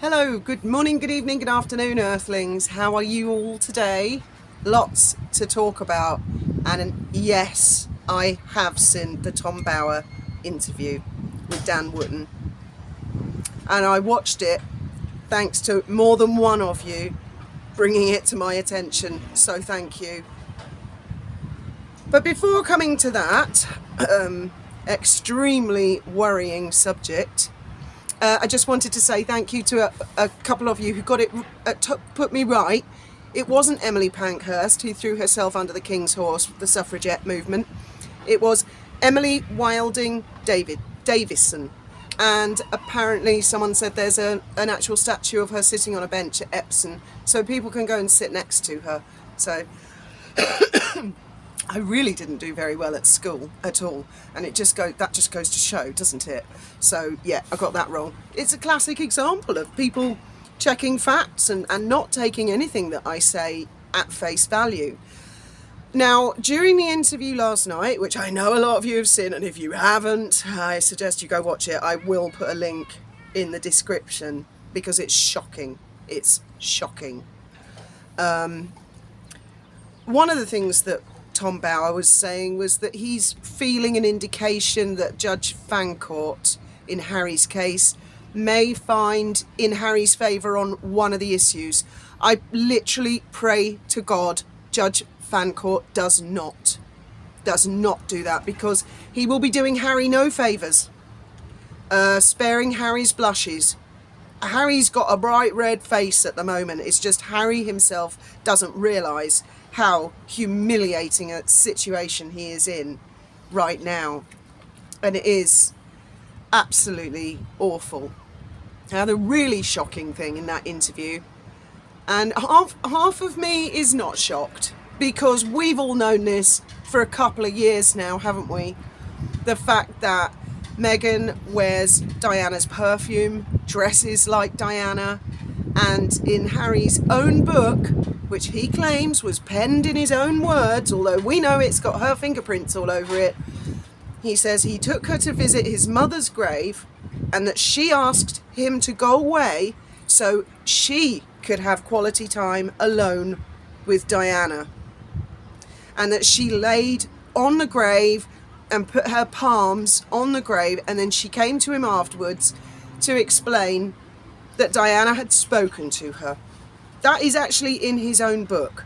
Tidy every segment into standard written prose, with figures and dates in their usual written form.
Hello, good morning, good evening, good afternoon, Earthlings. How are you all today? Lots to talk about. And yes, I have seen the Tom Bower interview with Dan Wooten. And I watched it thanks to more than one of you bringing it to my attention. So thank you. But before coming to that extremely worrying subject, I just wanted to say thank you to a couple of you who got it, put me right. It wasn't Emily Pankhurst who threw herself under the King's horse with the suffragette movement. It was Emily Wilding Davison. And apparently someone said there's an actual statue of her sitting on a bench at Epsom, so people can go and sit next to her. So I really didn't do very well at school at all, and that just goes to show, doesn't it? So yeah, I got that wrong. It's a classic example of people checking facts and not taking anything that I say at face value. Now, during the interview last night, which I know a lot of you have seen, and if you haven't, I suggest you go watch it. I will put a link in the description because it's shocking. It's shocking. One of the things that Tom Bower was saying was that he's feeling an indication that Judge Fancourt in Harry's case may find in Harry's favour on one of the issues. I literally pray to God Judge Fancourt does not do that, because he will be doing Harry no favours, sparing Harry's blushes. Harry's got a bright red face at the moment. It's just Harry himself doesn't realise how humiliating a situation he is in right now. And it is absolutely awful. Now, the really shocking thing in that interview, and half of me is not shocked, because we've all known this for a couple of years now, haven't we? The fact that Meghan wears Diana's perfume, dresses like Diana, and in Harry's own book, which he claims was penned in his own words, although we know it's got her fingerprints all over it, he says he took her to visit his mother's grave and that she asked him to go away so she could have quality time alone with Diana, and that she laid on the grave and put her palms on the grave, and then she came to him afterwards to explain that Diana had spoken to her. That is actually in his own book.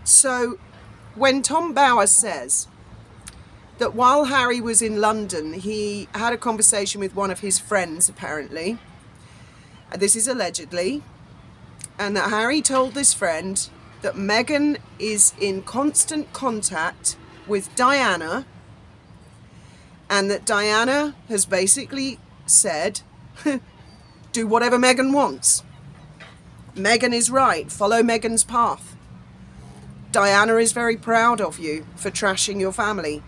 So when Tom Bower says that while Harry was in London, he had a conversation with one of his friends, apparently, and this is allegedly, and that Harry told this friend that Meghan is in constant contact with Diana, and that Diana has basically said, do whatever Meghan wants. Meghan is right. Follow Meghan's path. Diana is very proud of you for trashing your family.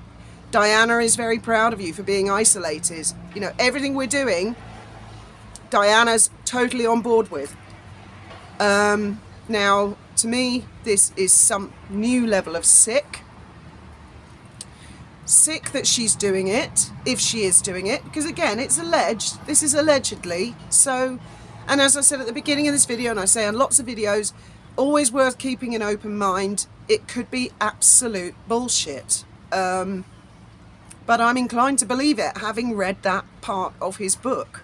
Diana is very proud of you for being isolated. You know, everything we're doing, Diana's totally on board with. Now, to me, this is some new level of sick. Sick that she's doing it, if she is doing it, because again, it's alleged. This is allegedly. So, and as I said at the beginning of this video, and I say on lots of videos, always worth keeping an open mind. It could be absolute bullshit. But I'm inclined to believe it, having read that part of his book.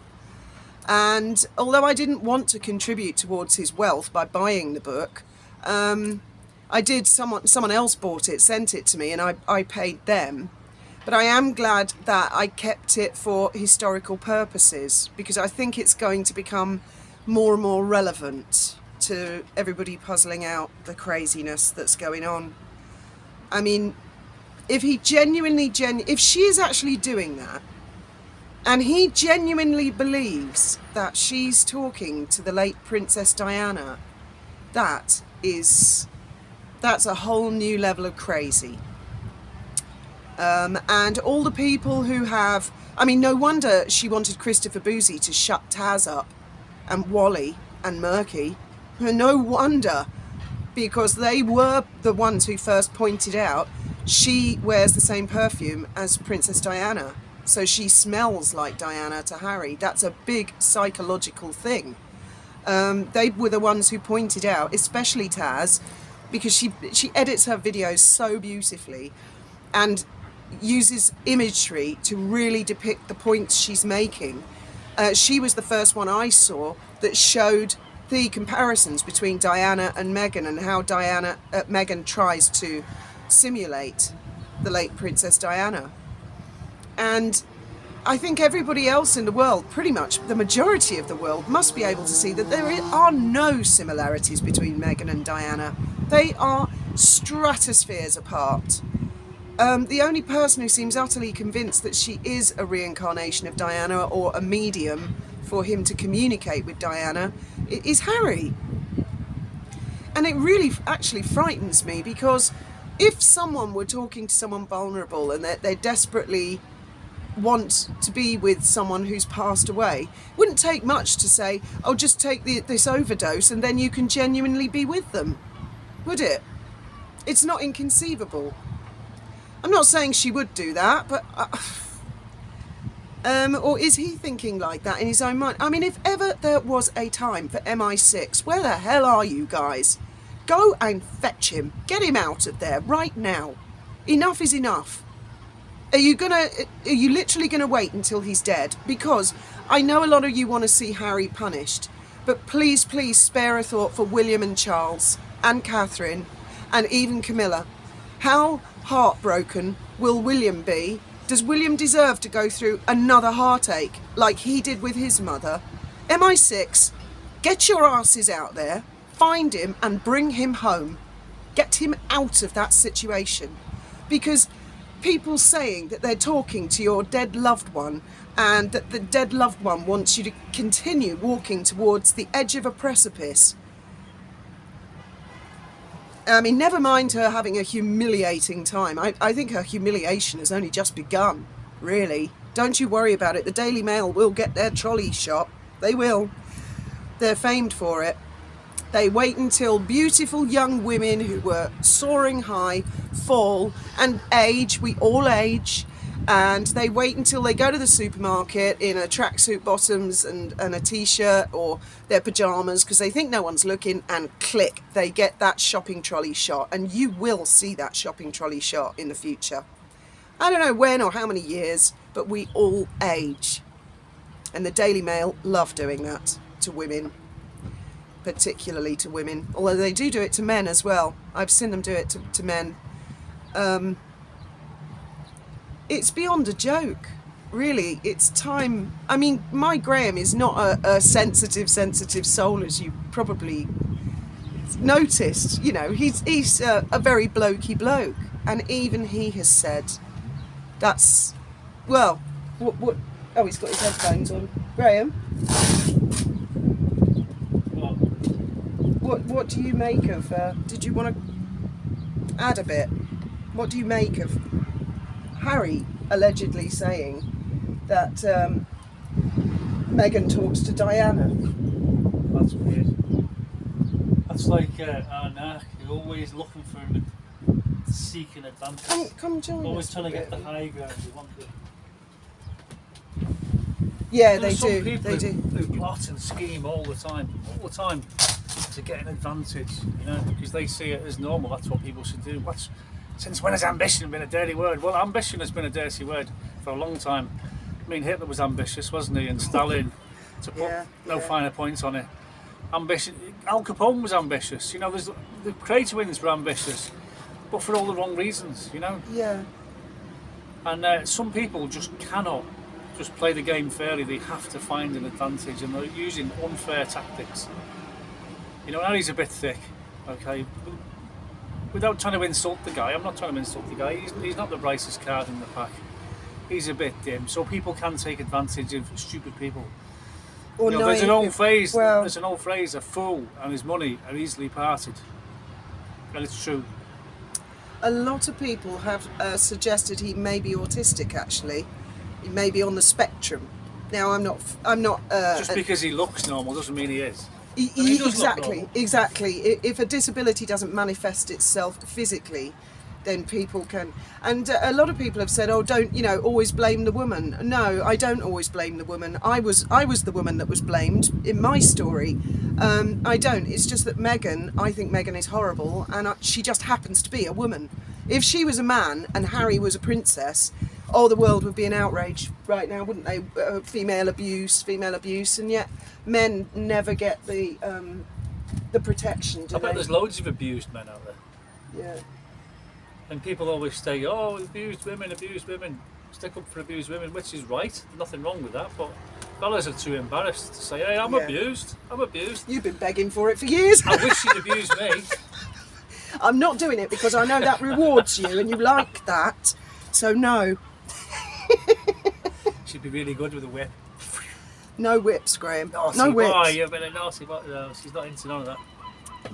And although I didn't want to contribute towards his wealth by buying the book, I did. Someone else bought it, sent it to me, and I paid them. But I am glad that I kept it for historical purposes, because I think it's going to become more and more relevant to everybody puzzling out the craziness that's going on. I mean, if he if she is actually doing that, and he genuinely believes that she's talking to the late Princess Diana, that's a whole new level of crazy. And all the people who have, I mean, no wonder she wanted Christopher Boozy to shut Taz up, and Wally and Murky. No wonder, because they were the ones who first pointed out she wears the same perfume as Princess Diana, so she smells like Diana to Harry. That's a big psychological thing. They were the ones who pointed out, especially Taz, because she edits her videos so beautifully and uses imagery to really depict the points she's making. She was the first one I saw that showed the comparisons between Diana and Meghan, and how Meghan tries to simulate the late Princess Diana. And I think everybody else in the world, pretty much the majority of the world, must be able to see that there are no similarities between Meghan and Diana. They are stratospheres apart. The only person who seems utterly convinced that she is a reincarnation of Diana, or a medium for him to communicate with Diana, is Harry. And it really actually frightens me, because if someone were talking to someone vulnerable and they desperately want to be with someone who's passed away, it wouldn't take much to say, oh, just take this overdose and then you can genuinely be with them, would it? It's not inconceivable. I'm not saying she would do that, but or is he thinking like that in his own mind? I mean, if ever there was a time for MI6, where the hell are you guys? Go and fetch him. Get him out of there right now. Enough is enough. Are you literally gonna wait until he's dead? Because I know a lot of you want to see Harry punished, but please, please spare a thought for William and Charles and Catherine and even Camilla. How heartbroken will William be? Does William deserve to go through another heartache like he did with his mother? MI6, get your asses out there, find him and bring him home. Get him out of that situation. Because people saying that they're talking to your dead loved one, and that the dead loved one wants you to continue walking towards the edge of a precipice. I mean, never mind her having a humiliating time. I think her humiliation has only just begun, really. Don't you worry about it. The Daily Mail will get their trolley shot. They will. They're famed for it. They wait until beautiful young women who were soaring high fall and age. We all age. And they wait until they go to the supermarket in a tracksuit bottoms and a t-shirt or their pajamas, because they think no one's looking, and click, they get that shopping trolley shot. And you will see that shopping trolley shot in the future. I don't know when or how many years, but we all age. And the Daily Mail love doing that to women, particularly to women, although they do it to men as well. I've seen them do it to men. It's beyond a joke, really. It's time. I mean, my Graham is not a sensitive soul, as you probably noticed. You know, he's a very blokey bloke, and even he has said that's, well, what? Oh, he's got his headphones on. Graham, what do you make of? Did you want to add a bit? What do you make of Harry allegedly saying that Meghan talks to Diana? That's weird. That's like Arnak, you're always looking for him, seeking advantage. Come join always us. trying to get the high ground. You want the... Yeah, There are they some do. people They do. who plot and scheme all the time to get an advantage, you know, because they see it as normal. That's what people should do. Since when has ambition been a dirty word? Well, ambition has been a dirty word for a long time. I mean, Hitler was ambitious, wasn't he? And Stalin, to put no finer points on it. Ambition. Al Capone was ambitious. You know, the Craterwinds were ambitious, but for all the wrong reasons, you know. Yeah. And some people just cannot just play the game fairly. They have to find an advantage, and they're using unfair tactics. You know, Harry's a bit thick, okay? Without trying to insult the guy, I'm not trying to insult the guy. He's not the brightest card in the pack. He's a bit dim, so people can take advantage of stupid people. Or you know, there's an old phrase. Well, there's an old phrase: "A fool and his money are easily parted," and it's true. a lot of people have suggested he may be autistic. Actually, he may be on the spectrum. Now, I'm not. Just because he looks normal doesn't mean he is. He does look normal. Exactly. If a disability doesn't manifest itself physically, then people can. And a lot of people have said, "Oh, don't always blame the woman." No, I don't always blame the woman. I was the woman that was blamed in my story. I don't. It's just that Meghan, I think Meghan is horrible, and she just happens to be a woman. If she was a man and Harry was a princess, oh, the world would be in outrage right now, wouldn't they? Female abuse, and yet men never get the protection, do I bet they? there's loads of abused men out there. Yeah. And people always say, oh, abused women, stick up for abused women, which is right. There's nothing wrong with that, but fellas are too embarrassed to say, hey, I'm abused. You've been begging for it for years. I wish you'd abuse me. I'm not doing it because I know that rewards you and you like that, so no. She'd be really good with a whip. No whips, Graham. Naughty no boy, whips. you've been a naughty boy. No, she's not into none of that.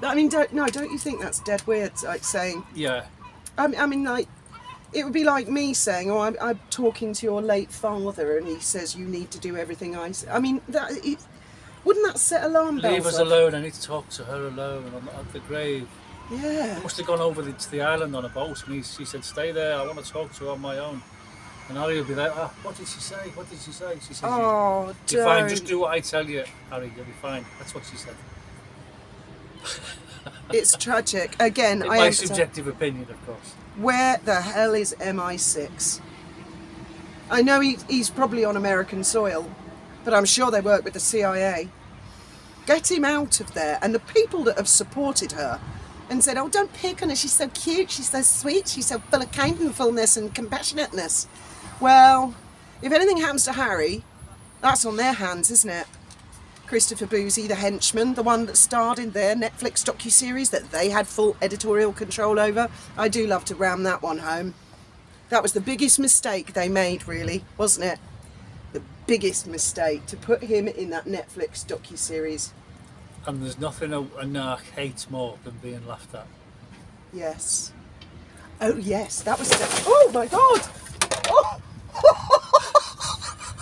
I mean, don't you think that's dead weird, like saying... Yeah. I mean, like, it would be like me saying, oh, I'm talking to your late father and he says you need to do everything I say. I mean, wouldn't that set alarm bells Leave us off? alone, I need to talk to her alone at the grave. Yeah. He must have gone over to the island on a boat and she said, stay there, I want to talk to her on my own. And Harry would be like, what did she say? What did she say? She said, oh, you're fine, just do what I tell you, Harry, you'll be fine. That's what she said. It's tragic. Again, my subjective opinion, of course. Where the hell is MI6? I know he's probably on American soil, but I'm sure they work with the CIA. Get him out of there. And the people that have supported her and said, oh, don't pick on her, she's so cute, she's so sweet, she's so full of kindness and compassionateness. Well, if anything happens to Harry, that's on their hands, isn't it? Christopher Boozy, the henchman, the one that starred in their Netflix docuseries that they had full editorial control over. I do love to ram that one home. That was the biggest mistake they made, really, wasn't it? The biggest mistake, to put him in that Netflix docuseries. And there's nothing a narc hates more than being laughed at. Yes. Oh, yes, that was... Oh, my God! Oh!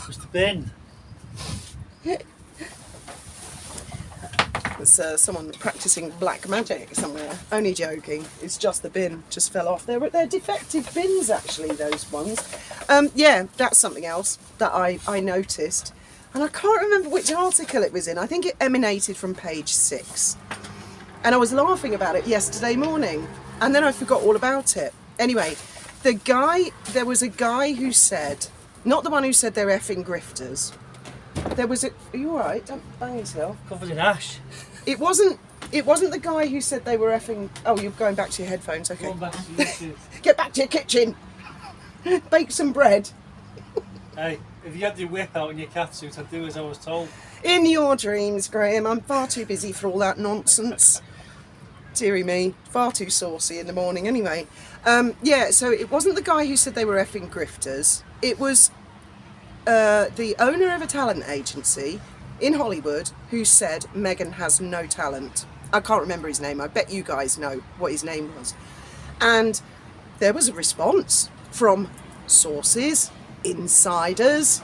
It was the bin. There's someone practicing black magic somewhere. Only joking. It's just the bin just fell off. They're defective bins, actually, those ones. Yeah, that's something else that I noticed. And I can't remember which article it was in. I think it emanated from page 6. And I was laughing about it yesterday morning. And then I forgot all about it. Anyway, there was a guy who said, not the one who said they're effing grifters. There was a... Are you alright? Don't bang yourself. Covered in ash. It wasn't the guy who said they were effing... Oh, you're going back to your headphones, okay. Going back to YouTube. Get back to your kitchen. Bake some bread. Hey, if you had your whip out in your catsuit, I'd do as I was told. In your dreams, Graham. I'm far too busy for all that nonsense. Deary me. Far too saucy in the morning anyway. Yeah, so it wasn't the guy who said they were effing grifters. It was the owner of a talent agency in Hollywood who said Meghan has no talent. I can't remember his name. I bet you guys know what his name was. And there was a response from sources, insiders,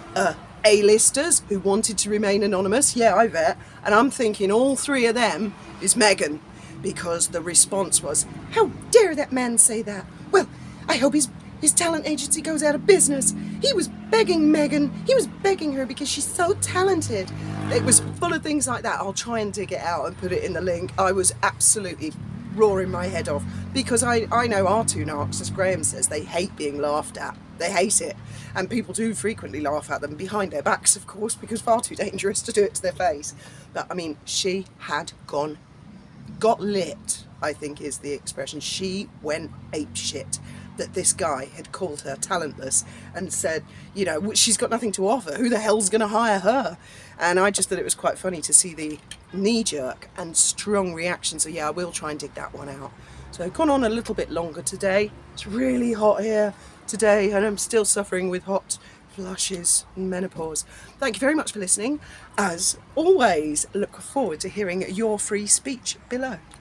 A-listers who wanted to remain anonymous. Yeah, I bet. And I'm thinking all three of them is Meghan, because the response was, how dare that man say that? Well, I hope his talent agency goes out of business. He was begging Meghan. He was begging her because she's so talented. It was full of things like that. I'll try and dig it out and put it in the link. I was absolutely roaring my head off because I know our two narcs, as Graham says, they hate being laughed at. They hate it. And people do frequently laugh at them behind their backs, of course, because far too dangerous to do it to their face. But, I mean, she had got lit, I think is the expression. She went apeshit that this guy had called her talentless and said, you know, she's got nothing to offer. Who the hell's going to hire her? And I just thought it was quite funny to see the knee-jerk and strong reaction. So, yeah, I will try and dig that one out. So, I've gone on a little bit longer today. It's really hot here today, and I'm still suffering with hot flushes and menopause. Thank you very much for listening. As always, look forward to hearing your free speech below.